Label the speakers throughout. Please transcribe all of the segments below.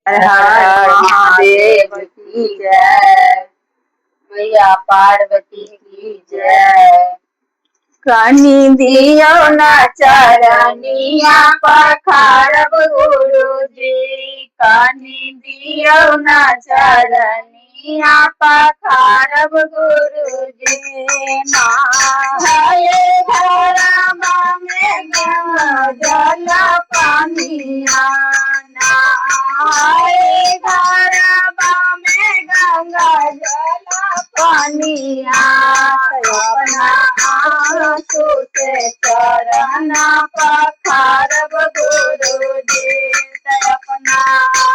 Speaker 1: हर हर महादेव की जय। मैया पार्वती की जय। कनी दियो ना चरनिया पखारब गुरुजी, कनी दियो ना चरनिया पखारब गुरुजी। नहाए घरवा में जल पानिया, नहाए घरवा में गंगा जल पानिया। अपना आंसू से चरण पखारब गुरुजी, अपना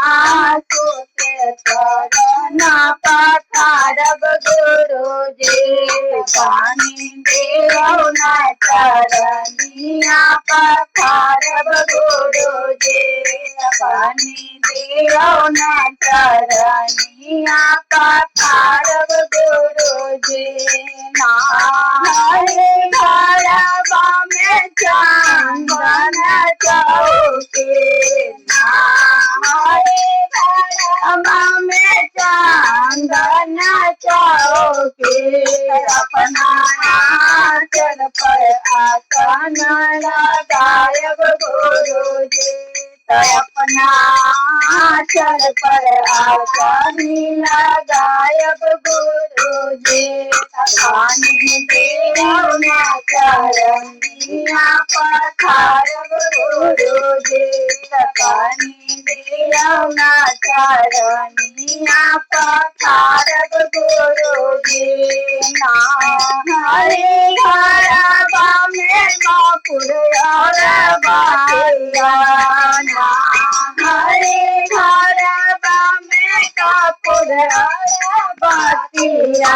Speaker 1: आंसू से चरण पखारब गुरुजी। पानी देव ना चरनिया पखारब गुरुजी, पानी देव ना चरनिया पखारब गुरुजी। नहाए घरवा में चांदन चौके, नहाए घरवा में चांदन चौके। अपना आंचल पर आसन लगायब गुरुजी, अपना आंचल पर आसन लगायब गुरुजी। पानी देव ना चरनिया पखारब गुरुजी, पानी देव ना चरनिया पखारब गुरुजी। नहाए घरवा में मकुड़ और बारिया, नहाए घरवा में कपूर और बातिया।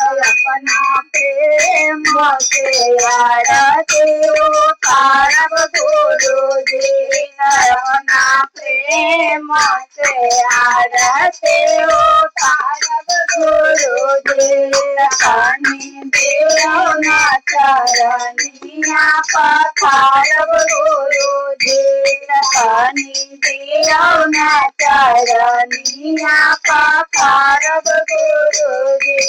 Speaker 1: अपना प्रेम से आरती उतारब गुरुजी, अपना प्रेम से आरती उतारब गुरुजी। पानी देव ना चरनिया पखारब गुरुजी, पानी देव ना चरनिया पखारब गुरुजी।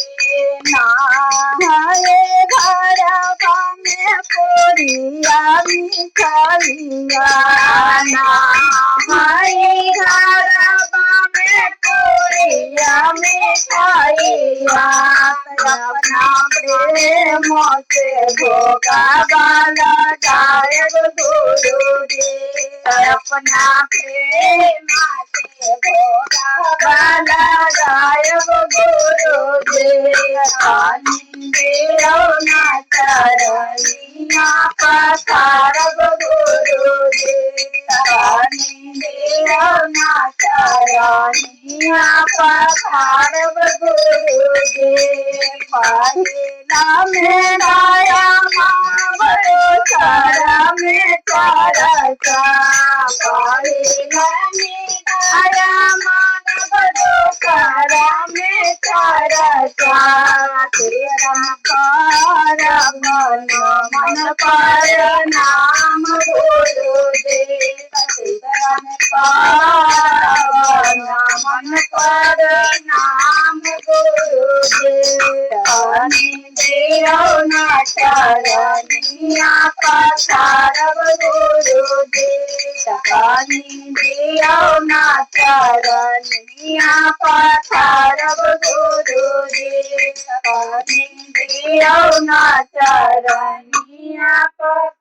Speaker 1: नहाए घरवा में पूरिया मिठाइया, नहाए घरवा में पूरिया मिठाइया। अपना प्रेम से भोगावा लगायब गुरुजी, अपना प्रेम से भोगावा लगायब गुरुजी। पानी देव ना चरनिया पखारब गुरुजी, पानी देव ना चरनिया पखारब गुरुजी। पहिला में गाया माँ बड़ो सारा में चरचा, पहिला में गाया माँ बड़ो सारा में चरचा। तेरा कर मन पर नाम गुरुजी, तेरा मन पर नाम गुरुजी। पानी देव ना चरनिया पखारब गुरुजी, पानी देव ना चरनिया पखारब गुरुजी, पानी देव ना चरनिया